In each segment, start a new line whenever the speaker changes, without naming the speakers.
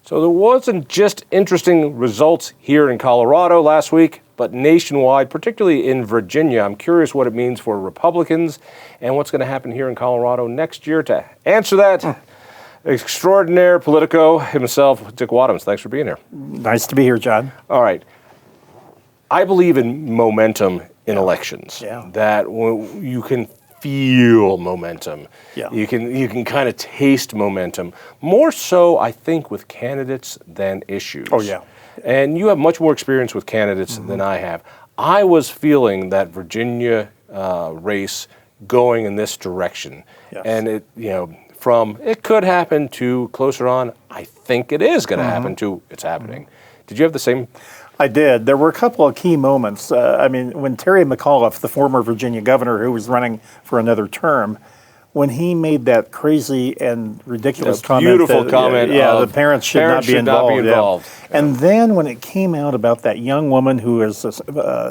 So there wasn't just interesting results here in Colorado last week, but nationwide, particularly in Virginia. I'm curious what it means for Republicans and what's going to happen here in Colorado next year. To answer that, extraordinaire Politico himself, Dick Wadhams. Thanks for being here.
Nice to be here, John.
All right. I believe in momentum in elections.
Yeah.
That you can feel momentum.
Yeah.
You can kind of taste momentum. More so, I think, with candidates than issues.
Oh, yeah.
And you have much more experience with candidates than I have. I was feeling that Virginia race going in this direction.
Yes.
And from it could happen to closer on, I think it is going to happen to it's happening. Did you have the same?
I did. There were a couple of key moments. When Terry McAuliffe, the former Virginia governor who was running for another term, when he made that crazy and ridiculous comment.
Beautiful comment.
The parents should not be involved.
Yeah.
And then when it came out about that young woman who was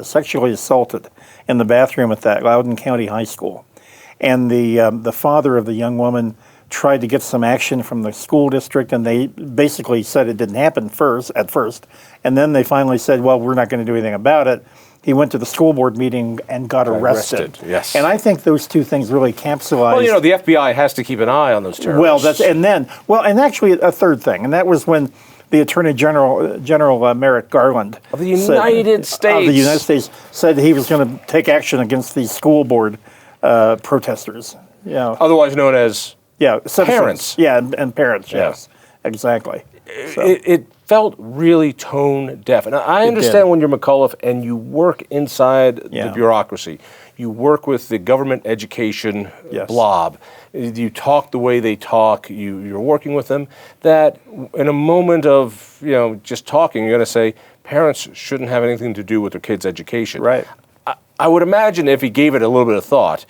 sexually assaulted in the bathroom at that Loudoun County High School, and the father of the young woman tried to get some action from the school district, and they basically said it didn't happen at first, and then they finally said, well, we're not going to do anything about it. He went to the school board meeting and got arrested.
Yes.
And I think those two things really capsulized.
Well, the FBI has to keep an eye on those terrorists.
And actually a third thing, and that was when the Attorney General Merrick Garland
of the United States
said he was going to take action against these school board protesters.
Otherwise known as parents.
Yeah, and parents, yes, exactly. So.
It felt really tone deaf. And I understand when you're McAuliffe and you work inside the bureaucracy. You work with the government education blob. You talk the way they talk. You're working with them. That in a moment of just talking, you're going to say parents shouldn't have anything to do with their kids' education.
Right.
I would imagine if he gave it a little bit of thought,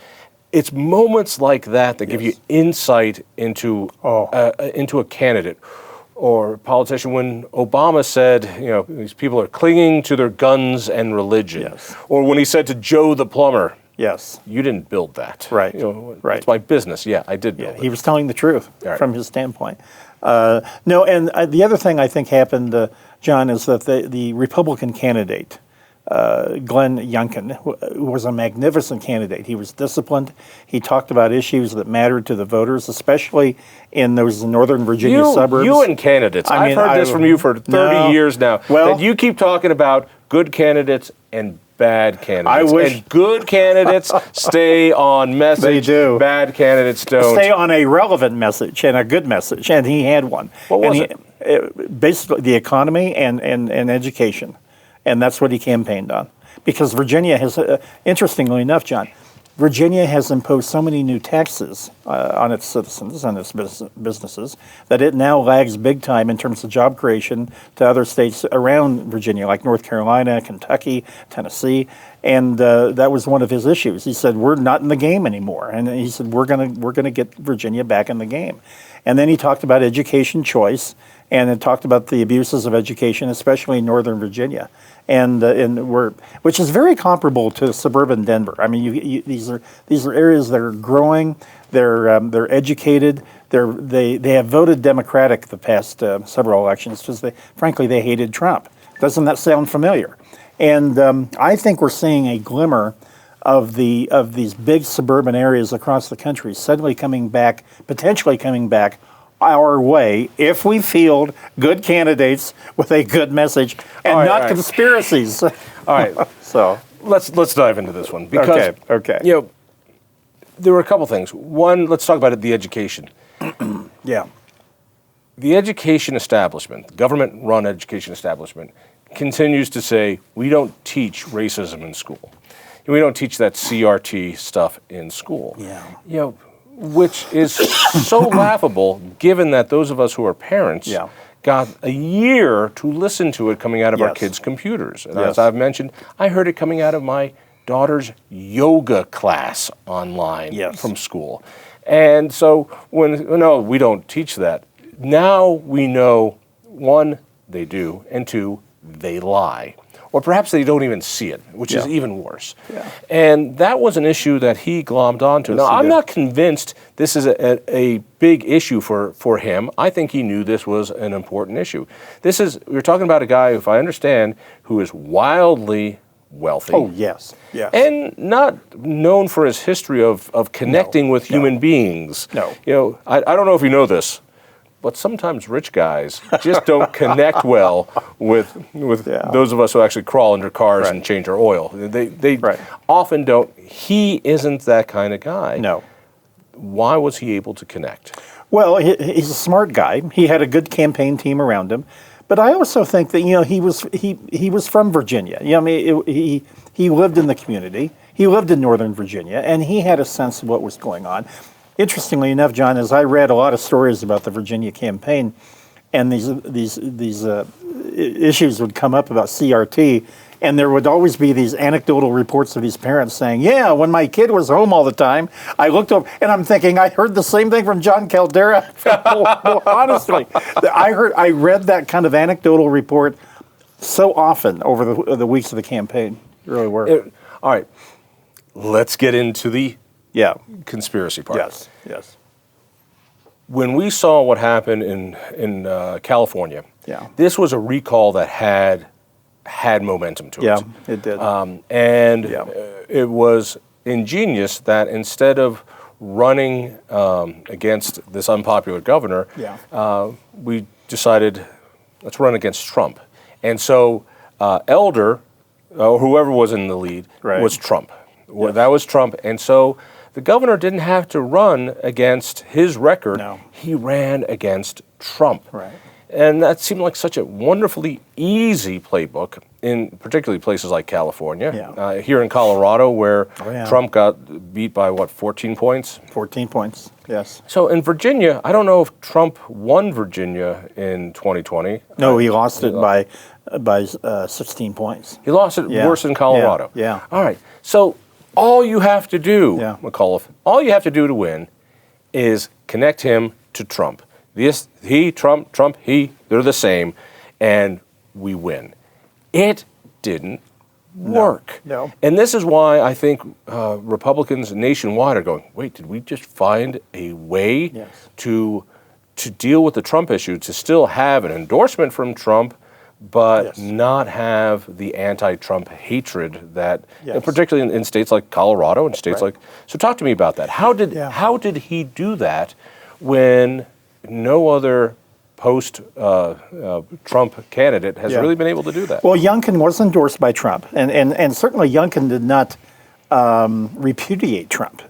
it's moments like that give you insight into a candidate or a politician. When Obama said, these people are clinging to their guns and religion, or when he said to Joe the plumber, you didn't build that.
Right.
Right. It's my business. Yeah, I did build it.
He was telling the truth from his standpoint. And the other thing I think happened, John, is that the Republican candidate, Glenn Youngkin, who was a magnificent candidate. He was disciplined. He talked about issues that mattered to the voters, especially in those northern Virginia suburbs.
You and candidates. I've heard this from you for 30 years now. That you keep talking about good candidates and bad candidates. And good candidates stay on message.
They do.
Bad candidates don't.
Stay on a relevant message and a good message, and he had one.
What was it?
Basically, the economy and education. And that's what he campaigned on. Because Virginia has, interestingly enough, John, Virginia has imposed so many new taxes on its citizens and its businesses that it now lags big time in terms of job creation to other states around Virginia, like North Carolina, Kentucky, Tennessee. And that was one of his issues. He said, we're not in the game anymore. And he said, we're gonna get Virginia back in the game. And then he talked about education choice, and it talked about the abuses of education, especially in Northern Virginia, which is very comparable to suburban Denver. I mean, these are areas that are growing. They're educated. They have voted Democratic the past several elections because they hated Trump. Doesn't that sound familiar? And I think we're seeing a glimmer of these big suburban areas across the country suddenly potentially coming back our way if we field good candidates with a good message and not conspiracies.
All right.
So
let's dive into this one because there were a couple things. One, let's talk about the education. The education establishment, government-run education establishment, continues to say we don't teach racism in school. We don't teach that CRT stuff in school. Which is so laughable, given that those of us who are parents got a year to listen to it coming out of our kids' computers. And as I've mentioned, I heard it coming out of my daughter's yoga class online from school. And so we don't teach that. Now we know, one, they do, and two, they lie. or perhaps they don't even see it, which is even worse.
Yeah.
And that was an issue that he glommed onto.
Yes,
now,
he
I'm
did.
not convinced this is a big issue for him. I think he knew this was an important issue. We're talking about a guy, if I understand, who is wildly wealthy.
Oh, yes. Yes.
And not known for his history of connecting with human beings.
No.
You know, I don't know if you know this, but sometimes rich guys just don't connect well with those of us who actually crawl under cars and change our oil. They often don't. He isn't that kind of guy.
No.
Why was he able to connect?
Well, he's a smart guy. He had a good campaign team around him. But I also think that, he was from Virginia. I mean, he lived in the community. He lived in Northern Virginia, and he had a sense of what was going on. Interestingly enough, John, as I read a lot of stories about the Virginia campaign, and these issues would come up about CRT, and there would always be these anecdotal reports of these parents saying, "Yeah, when my kid was home all the time, I looked up," and I'm thinking, I heard the same thing from Jon Caldara. Honestly, I read that kind of anecdotal report so often over the weeks of the campaign. It really were.
All right, let's get into the conspiracy part.
Yes. Yes.
When we saw what happened in California, this was a recall that had momentum to it.
Yeah, it did.
It was ingenious that instead of running against this unpopular governor, we decided, let's run against Trump. And so Elder, or whoever was in the lead, was Trump. Yes. That was Trump. And so the governor didn't have to run against his record.
No.
He ran against Trump.
Right.
And that seemed like such a wonderfully easy playbook in particularly places like California. Here in Colorado, where Trump got beat by, 14 points?
14 points, yes.
So in Virginia, I don't know if Trump won Virginia in 2020.
No, he lost it by 16 points.
He lost it worse than Colorado.
Yeah.
All right. So all you have to do, McAuliffe, all you have to do to win is connect him to Trump. Trump, he, they're the same, and we win. It didn't work.
No.
And this is why I think Republicans nationwide are going, wait, did we just find a way to deal with the Trump issue, to still have an endorsement from Trump, but not have the anti-Trump hatred that, particularly in states like Colorado and states like, so talk to me about that. How did he do that when no other post-Trump candidate has really been able to do that?
Well, Youngkin was endorsed by Trump, and certainly Youngkin did not repudiate Trump.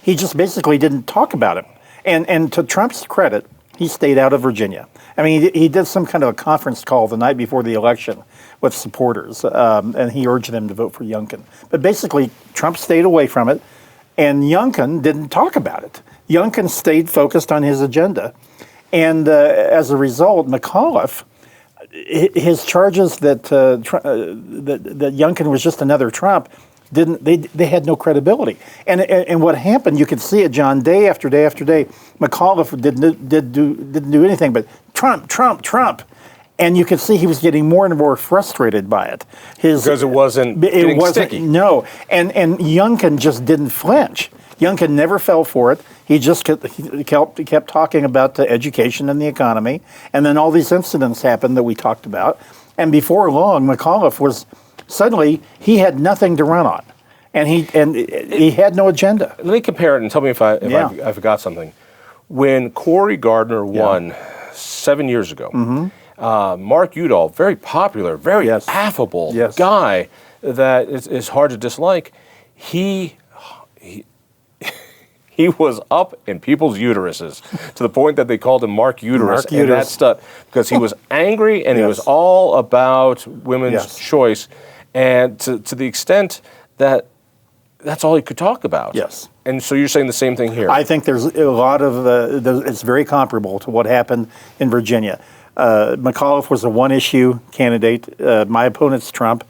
He just basically didn't talk about him. And to Trump's credit, he stayed out of Virginia. I mean, he did some kind of a conference call the night before the election with supporters, and he urged them to vote for Youngkin. But basically, Trump stayed away from it, and Youngkin didn't talk about it. Youngkin stayed focused on his agenda. And as a result, McAuliffe, his charges that Youngkin was just another Trump, they had no credibility. And what happened, you could see it, John, day after day after day. McAuliffe didn't do anything but Trump, Trump, Trump. And you could see he was getting more and more frustrated by it.
Because it wasn't sticky.
No, and Youngkin just didn't flinch. Youngkin never fell for it. He just kept talking about the education and the economy. And then all these incidents happened that we talked about. And before long, McAuliffe suddenly he had nothing to run on. And he had no agenda.
Let me compare it and tell me if I forgot something. When Cory Gardner won 7 years ago, Mark Udall, very popular, very affable guy that is hard to dislike, he was up in people's uteruses to the point that they called him Mark Uterus, and that stuck because he was angry and he was all about women's choice, and to the extent that that's all he could talk about.
Yes.
And so you're saying the same thing here?
I think there's a lot of, it's very comparable to what happened in Virginia. McAuliffe was a one-issue candidate. My opponent's Trump.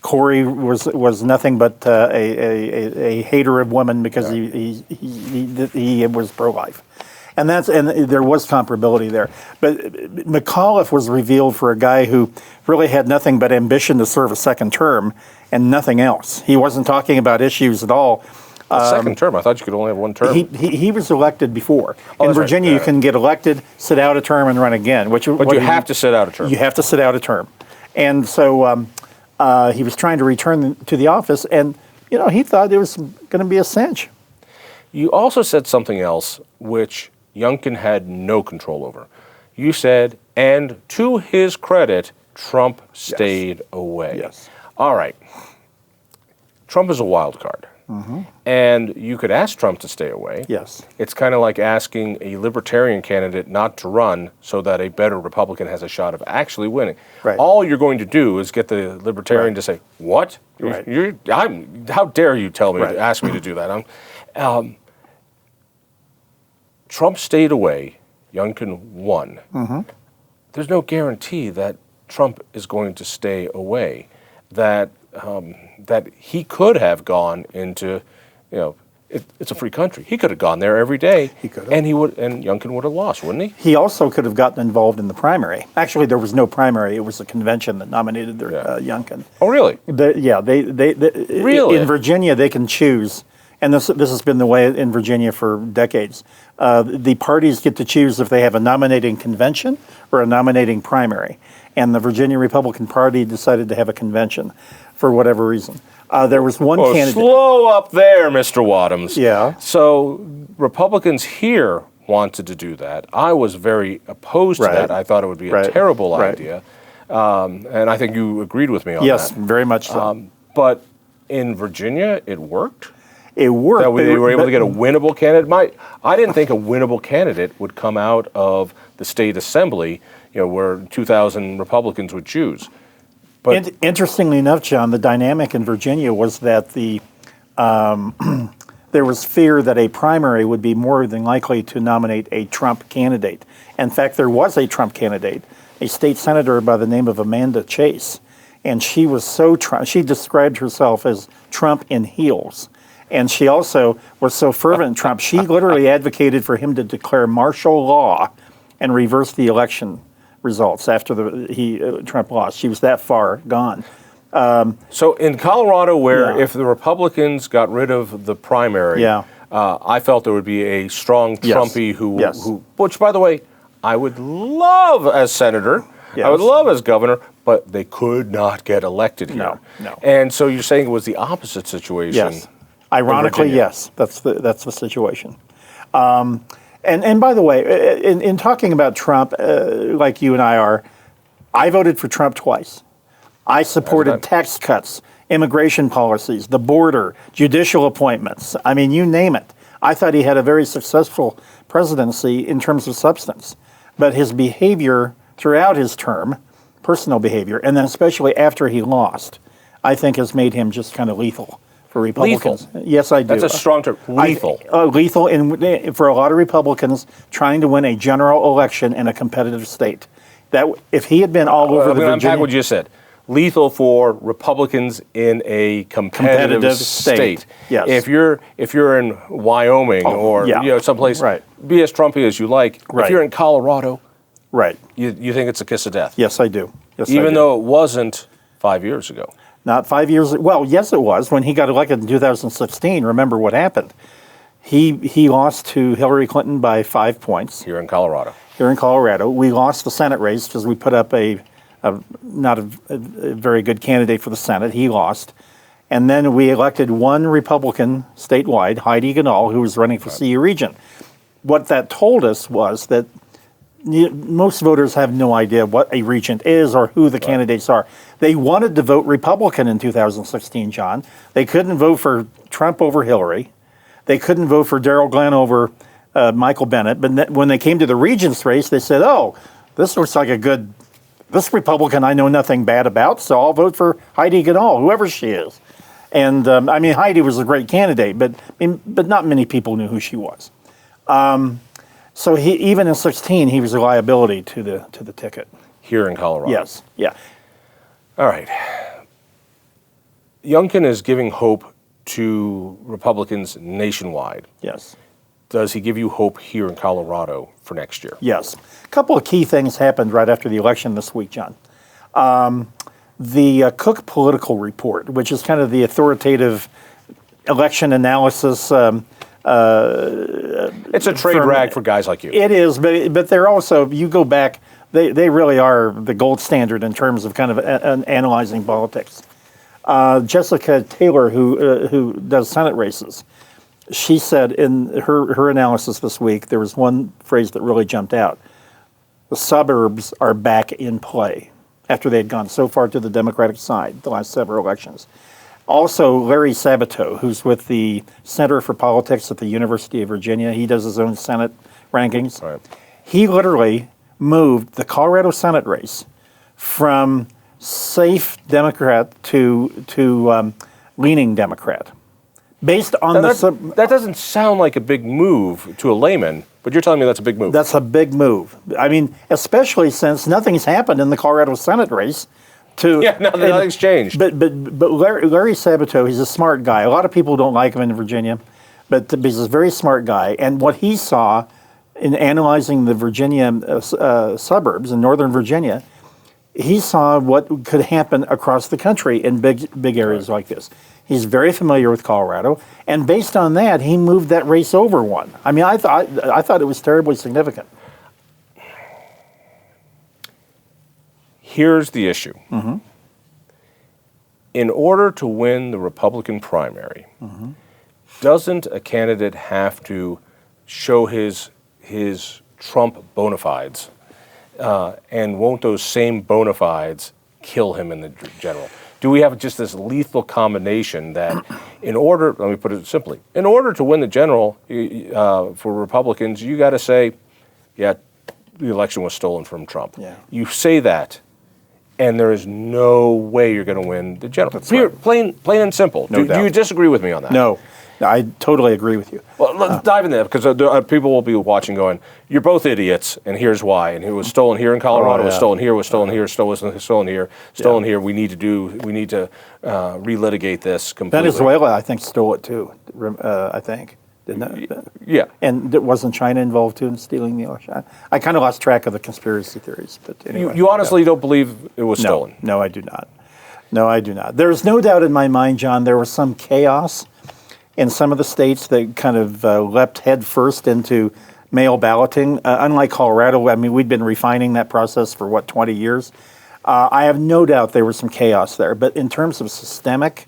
Cory was nothing but a hater of women because he was pro-life. And there was comparability there. But McAuliffe was revealed for a guy who really had nothing but ambition to serve a second term and nothing else. He wasn't talking about issues at all.
Second term? I thought you could only have one term.
He was elected before.
Oh,
in Virginia, you can get elected, sit out a term, and run again.
But you have to sit out a term.
You have to sit out a term. And so he was trying to return to the office, and he thought it was going to be a cinch.
You also said something else, which Youngkin had no control over. You said, and to his credit, Trump stayed away.
Yes.
All right. Trump is a wild card. Mm-hmm. And you could ask Trump to stay away.
Yes.
It's kind of like asking a libertarian candidate not to run so that a better Republican has a shot of actually winning.
Right.
All you're going to do is get the libertarian to say, "What?
Right.
How dare you tell me to ask me to do that?" Trump stayed away. Youngkin won. Mm-hmm. There's no guarantee that Trump is going to stay away. That he could have gone into, it's a free country. He could have gone there every day.
He could have.
And Youngkin would have lost, wouldn't he?
He also could have gotten involved in the primary. Actually, there was no primary. It was a convention that nominated Youngkin.
Oh, really?
Really? In Virginia, they can choose, and this has been the way in Virginia for decades. The parties get to choose if they have a nominating convention or a nominating primary. And the Virginia Republican Party decided to have a convention for whatever reason. There was one candidate.
Slow up there, Mr. Wadhams.
Yeah.
So Republicans here wanted to do that. I was very opposed to that. I thought it would be a terrible idea. And I think you agreed with me on that.
Yes, very much so.
But in Virginia, it worked.
It worked.
That they were able to get a winnable candidate. I didn't think a winnable candidate would come out of the state assembly, where 2,000 Republicans would choose. But
interestingly enough, John, the dynamic in Virginia was that there was fear that a primary would be more than likely to nominate a Trump candidate. In fact, there was a Trump candidate, a state senator by the name of Amanda Chase, and she was she described herself as Trump in heels. And she also was so fervent in Trump, she literally advocated for him to declare martial law and reverse the election results after Trump lost. She was that far gone.
So in Colorado, where if the Republicans got rid of the primary, I felt there would be a strong Trumpy who, which, by the way, I would love as senator, I would love as governor, but they could not get elected here.
No.
And so you're saying it was the opposite situation.
Yes. Ironically, yes, that's the situation. And by the way, in talking about Trump, like you and I are, I voted for Trump twice. I supported tax cuts, immigration policies, the border, judicial appointments. I mean, you name it. I thought he had a very successful presidency in terms of substance. But his behavior throughout his term, personal behavior, and then especially after he lost, I think has made him just kind of lethal. For Republicans.
Lethal.
Yes, I do.
That's a strong term. Lethal.
Lethal for a lot of Republicans trying to win a general election in a competitive state. That if he had been all over the Virginia,
unpack what you just said. Lethal for Republicans in a competitive state.
Yes.
If you're in Wyoming or someplace, be as Trumpy as you like. If you're in Colorado, you think it's a kiss of death.
Yes, I do. Yes,
even though it wasn't 5 years ago.
Not 5 years. Well, yes, it was. When he got elected in 2016, remember what happened. He lost to Hillary Clinton by 5 points.
Here in Colorado.
We lost the Senate race because we put up not a very good candidate for the Senate. He lost. And then we elected one Republican statewide, Heidi Udall, who was running for CU Region. What that told us was that most voters have no idea what a regent is or who the candidates are. They wanted to vote Republican in 2016, John. They couldn't vote for Trump over Hillary. They couldn't vote for Darrell Glenn over Michael Bennet. But when they came to the regents race, they said, oh, this looks like this Republican I know nothing bad about, so I'll vote for Heidi Udall, whoever she is. And Heidi was a great candidate, but not many people knew who she was. So even in 16, he was a liability to the ticket.
Here in Colorado.
Yes. Yeah.
All right. Youngkin is giving hope to Republicans nationwide.
Yes.
does he give you hope here in Colorado for next year?
Yes. A couple of key things happened right after the election this week, John. The Cook Political Report, which is kind of the authoritative election analysis.
It's a trade rag for guys like you.
It is, but they're also, you go back, they really are the gold standard in terms of kind of analyzing politics. Jessica Taylor, who does Senate races, she said in her analysis this week, there was one phrase that really jumped out. The suburbs are back in play after they had gone so far to the Democratic side the last several elections. Also, Larry Sabato, who's with the Center for Politics at the University of Virginia, he does his own Senate rankings.
Right.
He literally moved the Colorado Senate race from safe Democrat to leaning Democrat. Based on
that doesn't sound like a big move to a layman, but you're telling me that's a big move.
That's a big move. I mean, especially since nothing's happened in the Colorado Senate race.
Nothing's changed.
But Larry Sabato, he's a smart guy. A lot of people don't like him in Virginia, but he's a very smart guy. And what he saw in analyzing the Virginia suburbs in Northern Virginia, he saw what could happen across the country in big areas like this. He's very familiar with Colorado, and based on that, he moved that race over one. I mean, I thought it was terribly significant.
Here's the issue. Mm-hmm. In order to win the Republican primary, mm-hmm. doesn't a candidate have to show his Trump bona fides, and won't those same bona fides kill him in the general? Do we have just this lethal combination that let me put it simply, in order to win the general for Republicans, you got to say, yeah, the election was stolen from Trump.
Yeah.
You say that, and there is no way you're going to win the general.
Right.
Plain and simple.
No doubt.
Do you disagree with me on that?
No, I totally agree with you.
Well, let's dive in there, because people will be watching going, you're both idiots, and here's why. And it was stolen here in Colorado, was stolen here, was stolen here, stolen here. We need to relitigate this completely.
Venezuela, I think, stole it too, I think. Didn't it?
Yeah.
And wasn't China involved too in stealing the election? I kind of lost track of the conspiracy theories. But anyway,
you honestly don't believe it was stolen?
No, I do not. No, I do not. There's no doubt in my mind, John, there was some chaos in some of the states that kind of leapt head first into mail balloting. Unlike Colorado, I mean, we'd been refining that process for, 20 years? I have no doubt there was some chaos there. But in terms of systemic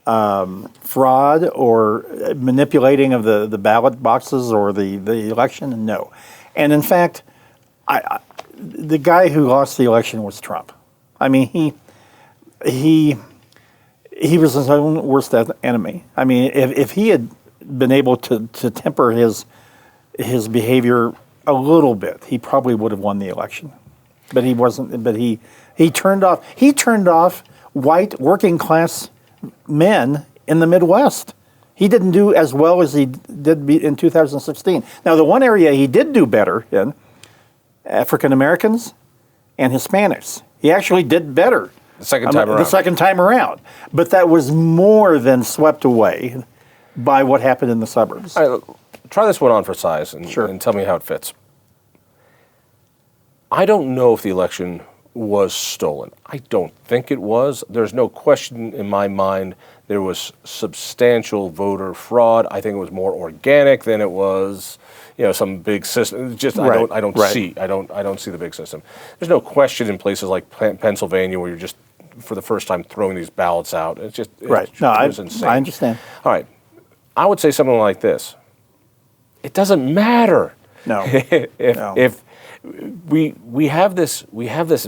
fraud or manipulating of the ballot boxes or the election, no. And in fact, the guy who lost the election was Trump. I mean, he was his own worst enemy. I mean, if he had been able to temper his behavior a little bit, he probably would have won the election. But he wasn't. But he turned off white working class men in the Midwest. He didn't do as well as he did in 2016. Now, the one area he did do better in, African Americans and Hispanics. He actually did better.
The second time around.
But that was more than swept away by what happened in the suburbs.
All right, try this one on for size and tell me how it fits. I don't know if the election was stolen. I don't think it was. There's no question in my mind there was substantial voter fraud. I think it was more organic than it was, some big system. Just
right.
I don't see the big system. There's no question in places like Pennsylvania where you're just for the first time throwing these ballots out. It's just it was insane.
I understand.
All right. I would say something like this. It doesn't matter.
No.
if we have this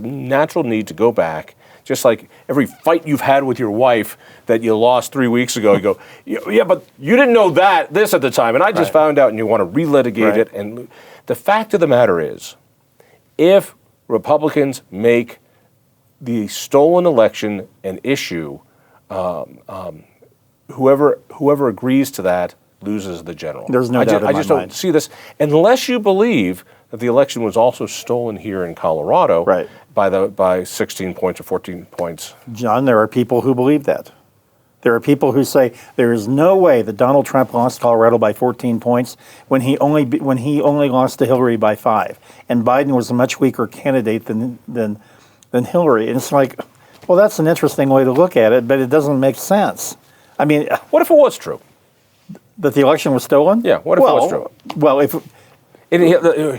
natural need to go back, just like every fight you've had with your wife that you lost 3 weeks ago. You go, yeah, but you didn't know this at the time, and I just found out, and you want to relitigate it. And the fact of the matter is, if Republicans make the stolen election an issue, whoever agrees to that loses the general.
There's no doubt in my mind.
I just don't see this unless you believe that the election was also stolen here in Colorado by 16 points or 14 points.
John, there are people who believe that. There are people who say there is no way that Donald Trump lost Colorado by 14 points when he only lost to Hillary by 5, and Biden was a much weaker candidate than Hillary. And it's like, well, that's an interesting way to look at it, but it doesn't make sense. I mean,
what if it was true
that the election was stolen?
Yeah. What if it was true?
Well, if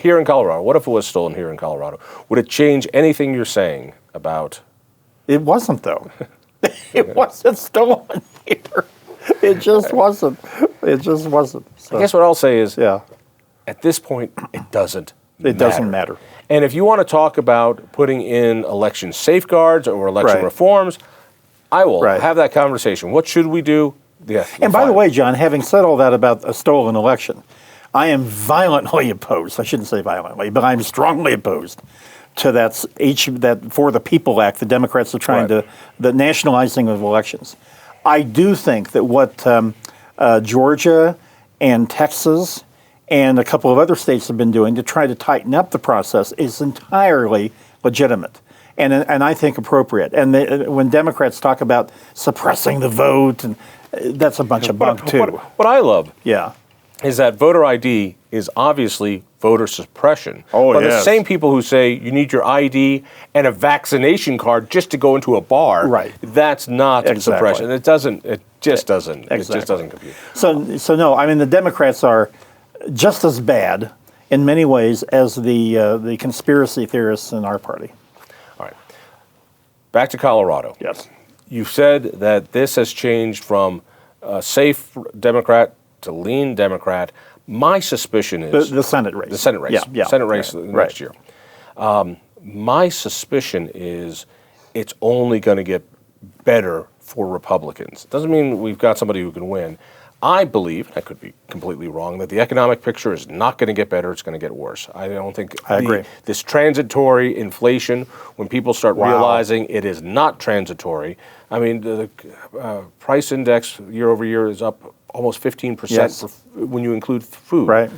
here in Colorado, what if it was stolen here in Colorado? Would it change anything you're saying about?
It wasn't, though. It wasn't stolen here. It just wasn't. It just wasn't. So,
I guess what I'll say is,
yeah,
at this point, it doesn't
matter.
And if you want to talk about putting in election safeguards or election
Right.
reforms, I will
Right.
have that conversation. What should we do? Yeah.
And by the way, John, having said all that about a stolen election, I am violently opposed. I shouldn't say violently, but I'm strongly opposed to that For the People Act the Democrats are trying
Right.
the nationalizing of elections. I do think that what Georgia and Texas and a couple of other states have been doing to try to tighten up the process is entirely legitimate and I think appropriate. And when Democrats talk about suppressing the vote, and that's a bunch of bunk too.
What I love
Yeah.
is that voter ID is obviously voter suppression.
Oh,
but the
yes.
same people who say you need your ID and a vaccination card just to go into a bar,
Right.
that's not
Exactly.
suppression. It just doesn't
Exactly.
compute.
So no, I mean the Democrats are just as bad in many ways as the conspiracy theorists in our party.
All right. Back to Colorado.
Yes.
You've said that this has changed from a safe Democrat to lean Democrat. My suspicion is
The Senate race.
the Senate race.
Yeah.
Senate race
Right.
next year. My suspicion is it's only going to get better for Republicans. Doesn't mean we've got somebody who can win. I believe, I could be completely wrong, that the economic picture is not going to get better, it's going to get worse. I don't think
I agree.
This transitory inflation, when people start realizing it is not transitory, I mean, the price index year over year is up almost 15%
Yes.
when you include food.
Right.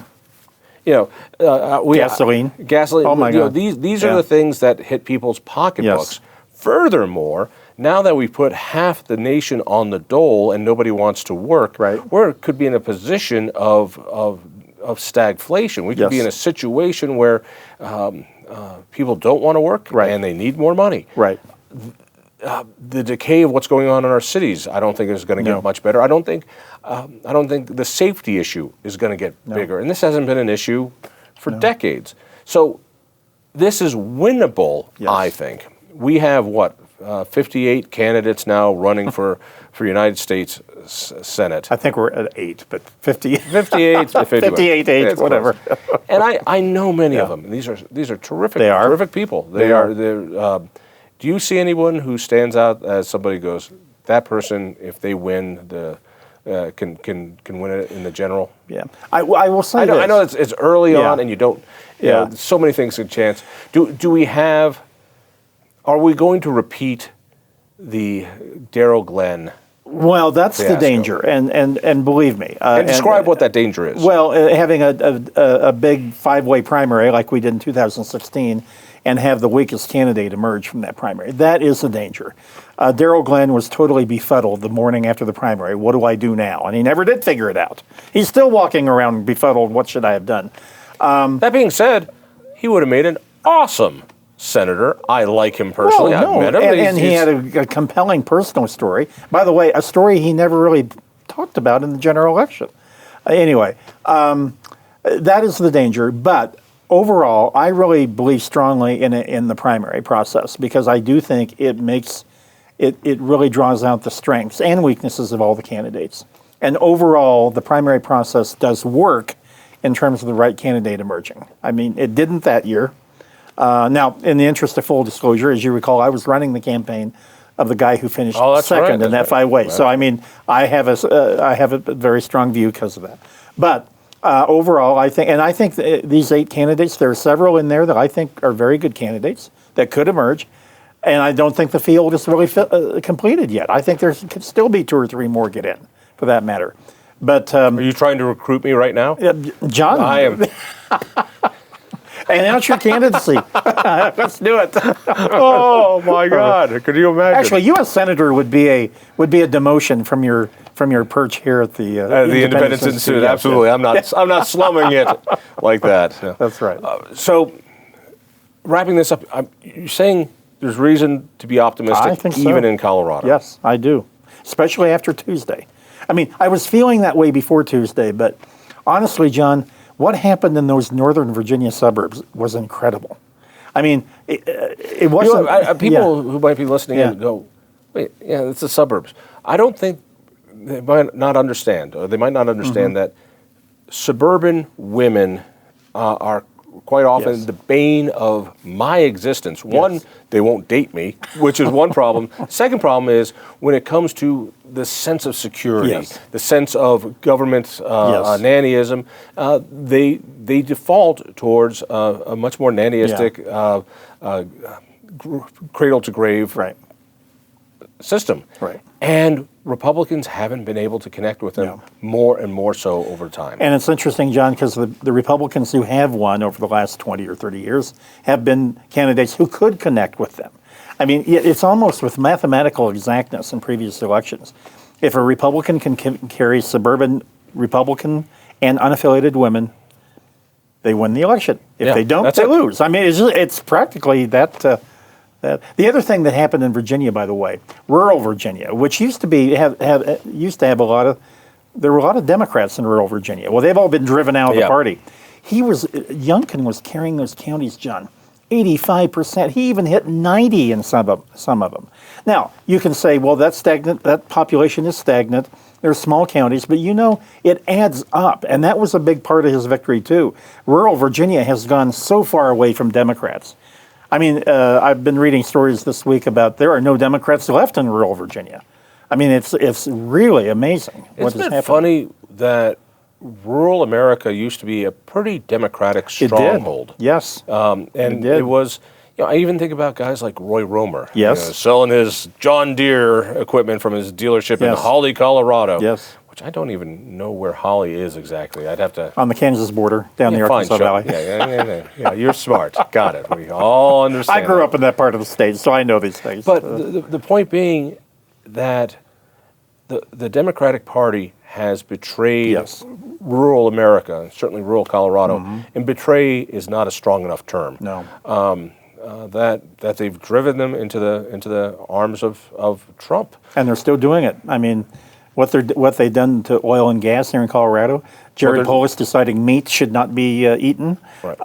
You know,
Gasoline.
Gasoline.
Oh my God.
These
Yeah.
are the things that hit people's pocketbooks.
Yes.
Furthermore, now that we put half the nation on the dole and nobody wants to work,
Right.
we could be in a position of stagflation. We could be
Yes.
in a situation where people don't want to work
Right.
and they need more money.
Right.
The decay of what's going on in our cities, I don't think is going to
No.
get much better. I don't think the safety issue is going to get bigger, and this hasn't been an issue for decades. So this is winnable.
Yes.
I think we have 58 candidates now running for United States Senate.
I think we're at 8, but 50.
58,
58, 8,
It's
whatever.
close. And I know many of
Yeah.
them. These are terrific.
They are.
Terrific people.
They are.
They're, do you see anyone who stands out as somebody goes, that person, if they win, can win it in the general?
Yeah. I will say this.
I know it's early
Yeah.
on, and you don't.
Yeah.
So many things can chance. Do we have? Are we going to repeat the Darrell Glenn?
Well, that's the
fiasco?
danger, and believe me.
And describe what that danger is.
Well, having a big 5-way primary like we did in 2016 and have the weakest candidate emerge from that primary, that is a danger. Darrell Glenn was totally befuddled the morning after the primary. What do I do now? And he never did figure it out. He's still walking around befuddled. What should I have done?
That being said, he would have made an awesome senator. I like him personally.
Well,
I've met him.
and he had a compelling personal story. By the way, a story he never really talked about in the general election. Anyway, that is the danger. But overall, I really believe strongly in the primary process because I do think it makes it really draws out the strengths and weaknesses of all the candidates. And overall, the primary process does work in terms of the right candidate emerging. I mean, it didn't that year. Now, in the interest of full disclosure, as you recall, I was running the campaign of the guy who finished second in that 5-way. Right. So, I mean, I have a very strong view because of that. But overall, I think these 8 candidates, there are several in there that I think are very good candidates that could emerge. And I don't think the field is really completed yet. I think there could still be 2 or 3 more get in, for that matter. But
are you trying to recruit me right now?
John,
I am.
Announce your candidacy. Let's do it.
Oh my God! Could you imagine?
Actually, U.S. Senator would be a demotion from your perch here at the
Independence Institute.
Yes,
Absolutely,
yes.
I'm not slumming it like that. Yeah.
That's right.
So, wrapping this up, you're saying there's reason to be optimistic,
I think so.
even in Colorado.
Yes, I do, especially after Tuesday. I mean, I was feeling that way before Tuesday, but honestly, John, what happened in those Northern Virginia suburbs was incredible. I mean, it wasn't.
People who might be listening in go, wait, yeah, it's the suburbs. I don't think they might not understand, or they might not understand that suburban women are quite often the bane of my existence. One, they won't date me, which is one problem. Second problem is when it comes to the sense of security, the sense of government nannyism, they default towards a much more nannyistic cradle-to-grave system.
Right.
And Republicans haven't been able to connect with them more and more so over time.
And it's interesting, John, because the Republicans who have won over the last 20 or 30 years have been candidates who could connect with them. I mean, it's almost with mathematical exactness in previous elections. If a Republican can carry suburban Republican and unaffiliated women, they win the election. If they don't, they lose. I mean, it's practically that. The other thing that happened in Virginia, by the way, rural Virginia, which used to have a lot of Democrats in rural Virginia. Well, they've all been driven out of the party. Youngkin was carrying those counties, John, 85%. He even hit 90 in some of them. Now you can say, well, that's stagnant. That population is stagnant. They're small counties, but it adds up, and that was a big part of his victory too. Rural Virginia has gone so far away from Democrats. I mean, I've been reading stories this week about there are no Democrats left in rural Virginia. I mean, it's really amazing what has happened.
Isn't it funny that rural America used to be a pretty Democratic stronghold?
It did. Yes.
And it was, I even think about guys like Roy Romer.
Yes.
Selling his John Deere equipment from his dealership in Holly, Colorado.
Yes.
Which I don't even know where Holly is exactly. I'd have to...
On the Kansas border, down the Arkansas Valley.
Yeah, you're smart. Got it. We all understand.
I grew up in that part of the state, so I know these things.
But the point being that the Democratic Party has betrayed rural America, certainly rural Colorado, and betray is not a strong enough term.
No.
That they've driven them into the arms of Trump.
And they're still doing it. I mean... What they've done to oil and gas here in Colorado, Jared Polis deciding meat should not be eaten.
Right.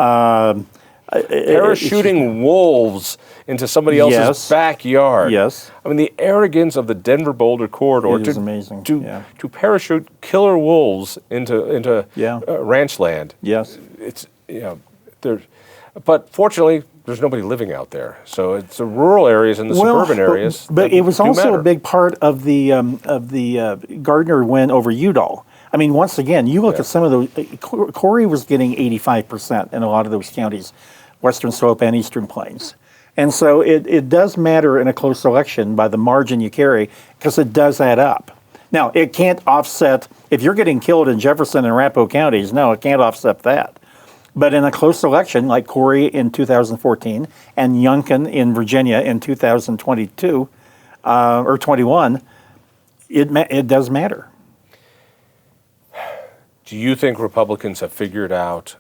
Parachuting wolves into somebody else's backyard.
Yes.
I mean, the arrogance of the Denver Boulder corridor
is amazing.
To parachute killer wolves into ranch land.
Yes.
It's but fortunately, there's nobody living out there, so it's the rural areas and the suburban areas.
But it was also a big part of the Gardner win over Udall. I mean, once again, you look at some of those. Corey was getting 85% in a lot of those counties, Western Slope and Eastern Plains, and so it does matter in a close election by the margin you carry because it does add up. Now, it can't offset if you're getting killed in Jefferson and Arapahoe counties. No, it can't offset that. But in a close election like Corey in 2014 and Youngkin in Virginia in 2022 or 21, it does matter.
Do you think Republicans have figured out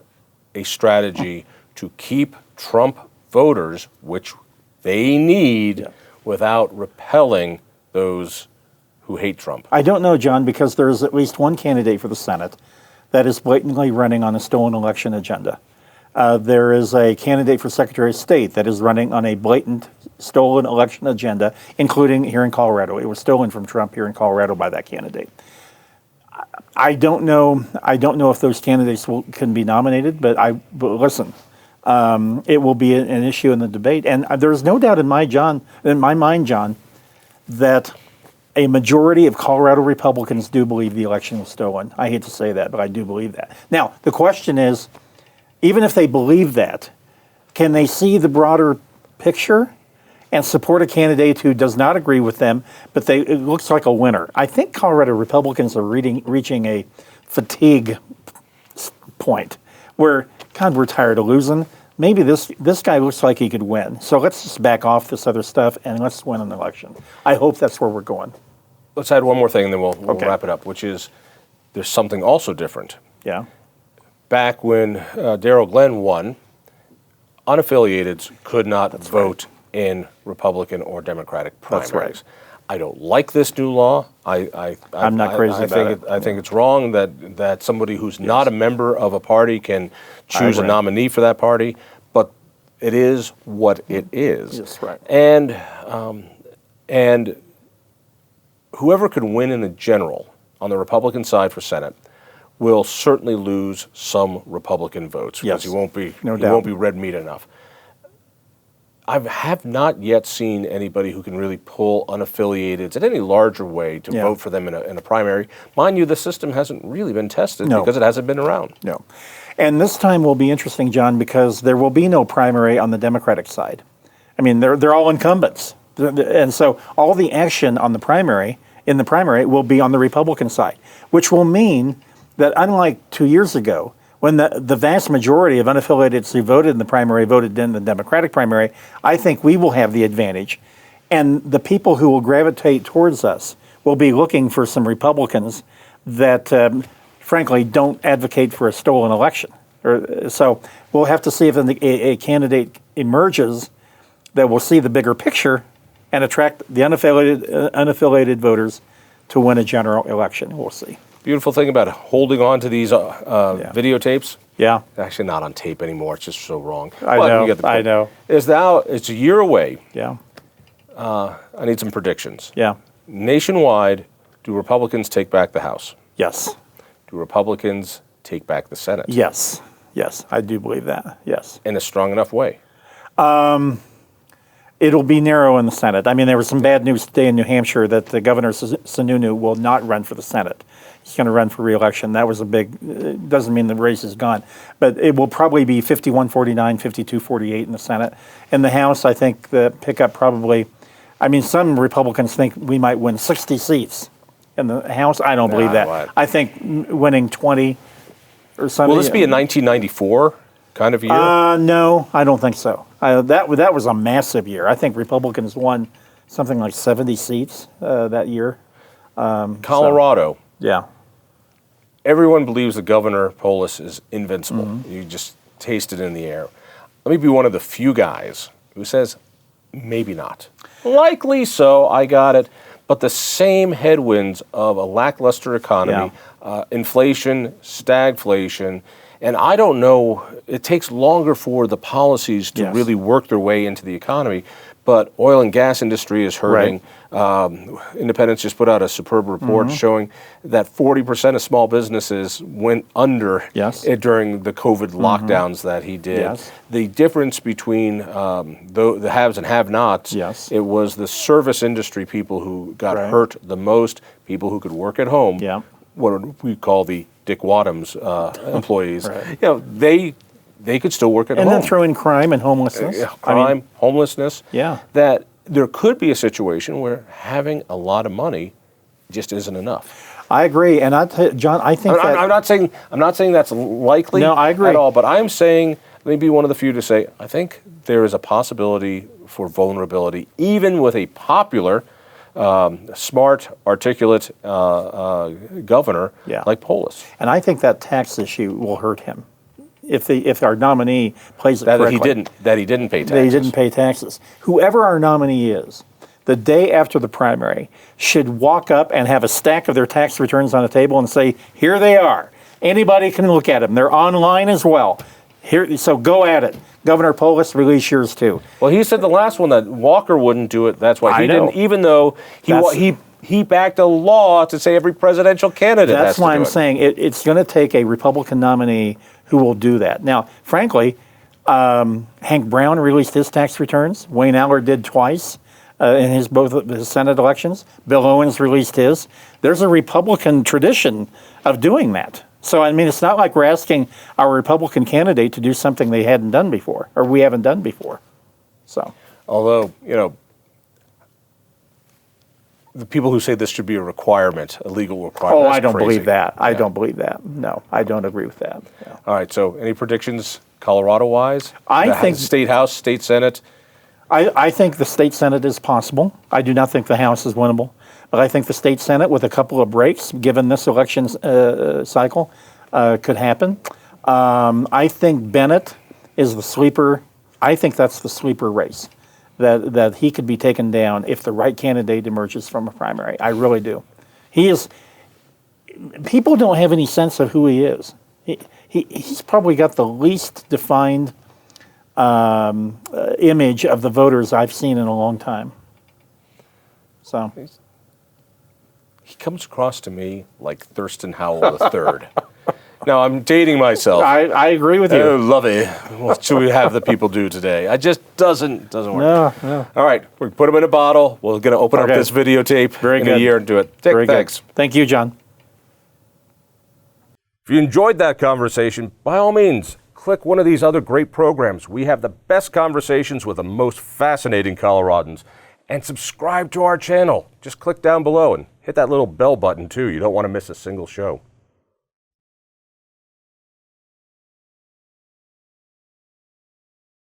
a strategy to keep Trump voters, which they need, without repelling those who hate Trump?
I don't know, John, because there's at least one candidate for the Senate that is blatantly running on a stolen election agenda. There is a candidate for Secretary of State that is running on a blatant stolen election agenda, including here in Colorado. It was stolen from Trump here in Colorado by that candidate. I don't know if those candidates can be nominated, but listen, it will be an issue in the debate. And there's no doubt in my mind, John, that a majority of Colorado Republicans do believe the election was stolen. I hate to say that, but I do believe that. Now, the question is, even if they believe that, can they see the broader picture and support a candidate who does not agree with them, but it looks like a winner? I think Colorado Republicans are reaching a fatigue point where, God, we're tired of losing. maybe this guy looks like he could win. So let's just back off this other stuff and let's win an election. I hope that's where we're going.
Let's add one more thing, and then we'll
Okay.
wrap it up, which is there's something also different.
Yeah.
Back when Darrell Glenn won, unaffiliateds could not vote in Republican or Democratic primaries.
That's right.
I don't like this new law.
I'm not crazy about it.
I think it's wrong that somebody who's not a member of a party can choose a
agree.
nominee for that party, but it is what it is.
That's right.
And whoever could win in the general on the Republican side for Senate will certainly lose some Republican votes because
Yes.
he won't be
No
he
doubt.
won't be red meat enough. I have not yet seen anybody who can really pull unaffiliated in any larger way to
Yeah.
vote for them in a primary. Mind you, the system hasn't really been tested
No.
because it hasn't been around.
No. And this time will be interesting, John, because there will be no primary on the Democratic side. I mean, they're all incumbents. And so all the action on the primary, in the primary, will be on the Republican side, which will mean that unlike 2 years ago, when the vast majority of unaffiliated who voted in the primary voted in the Democratic primary, I think we will have the advantage. And the people who will gravitate towards us will be looking for some Republicans that, frankly, don't advocate for a stolen election. So we'll have to see if a candidate emerges that will see the bigger picture and attract the unaffiliated voters to win a general election. We'll see.
Beautiful thing about holding on to these videotapes.
Yeah,
Actually, not on tape anymore. It's just so wrong.
I
But
know.
you get the point.
I know.
It's a year away.
Yeah,
I need some predictions.
yeah,
Nationwide, do Republicans take back the House?
yes,
Do Republicans take back the Senate?
yes, yes. I do believe that. Yes.
In a strong enough way?
It'll be narrow in the Senate. I mean, there was some bad news today in New Hampshire that the Governor Sununu will not run for the Senate. He's going to run for re-election. That was a big, doesn't mean the race is gone, but it will probably be 51-49, 52-48 in the Senate. In the House, I think the pickup probably, I mean, some Republicans think we might win 60 seats in the House. I don't believe that.
what?
I think winning 20 or something.
Will this be a 1994 kind of year?
No, I don't think so. That was a massive year. I think Republicans won something like 70 seats that year.
Colorado.
Yeah.
Everyone believes that Governor Polis is invincible.
Mm-hmm.
You just taste it in the air. Let me be one of the few guys who says, maybe not. Likely so, I got it. But the same headwinds of a lackluster economy, inflation, stagflation, and I don't know, it takes longer for the policies to
Yes.
really work their way into the economy, but oil and gas industry is hurting. Independence just put out a superb report showing that 40% of small businesses went under
Yes.
during the COVID lockdowns that he did.
Yes.
The difference between the haves and have-nots,
Yes.
it was the service industry people who got
Right.
hurt the most, people who could work at home,
Yeah.
what we call the Dick Wadhams employees.
Right.
You know, they could still work at
And
home.
then throw in crime and homelessness.
Crime, homelessness.
Yeah.
That there could be a situation where having a lot of money just isn't enough.
I agree. And John, I think that
I'm not saying that's likely
No, I agree.
at all, but I'm saying, let me be one of the few to say, I think there is a possibility for vulnerability, even with a popular, smart, articulate governor
Yeah.
like Polis.
And I think that tax issue will hurt him if our nominee plays it
That
correctly.
he didn't pay taxes.
That he didn't pay taxes. Whoever our nominee is, the day after the primary, should walk up and have a stack of their tax returns on the table and say, "Here they are. Anybody can look at them. They're online as well. Here, so go at it. Governor Polis, release yours too."
Well, he said the last one that Walker wouldn't do it. That's why he
I know.
didn't, even though he backed a law to say every presidential candidate has
That's
to
why
do
I'm
it.
saying it's going to take a Republican nominee who will do that. Now, frankly, Hank Brown released his tax returns. Wayne Allard did twice in both of his Senate elections. Bill Owens released his. There's a Republican tradition of doing that. So, I mean, it's not like we're asking our Republican candidate to do something they hadn't done before, or we haven't done before. So,
Although, you know, the people who say this should be a requirement, a legal requirement.
Oh,
that's
I don't
crazy.
believe that. I don't believe that. No, I don't agree with that. No.
All right, so any predictions Colorado-wise?
I think
State House, State Senate.
I think the state Senate is possible. I do not think the House is winnable. But I think the state Senate, with a couple of breaks, given this election cycle, could happen. I think Bennett is the sleeper. I think that's the sleeper race, that he could be taken down if the right candidate emerges from a primary. I really do. He is. People don't have any sense of who he is. He's probably got the least defined image of the voters I've seen in a long time. So
He comes across to me like Thurston Howell III. Now, I'm dating myself.
I agree with you.
Oh, lovey. What should we have the people do today? I just doesn't work.
No.
All right, we put them in a bottle. We're going to open up this videotape in a year and do it. Dick, thanks.
Good. Thank you, John.
If you enjoyed that conversation, by all means, click one of these other great programs. We have the best conversations with the most fascinating Coloradans. And subscribe to our channel. Just click down below and hit that little bell button too. You don't want to miss a single show.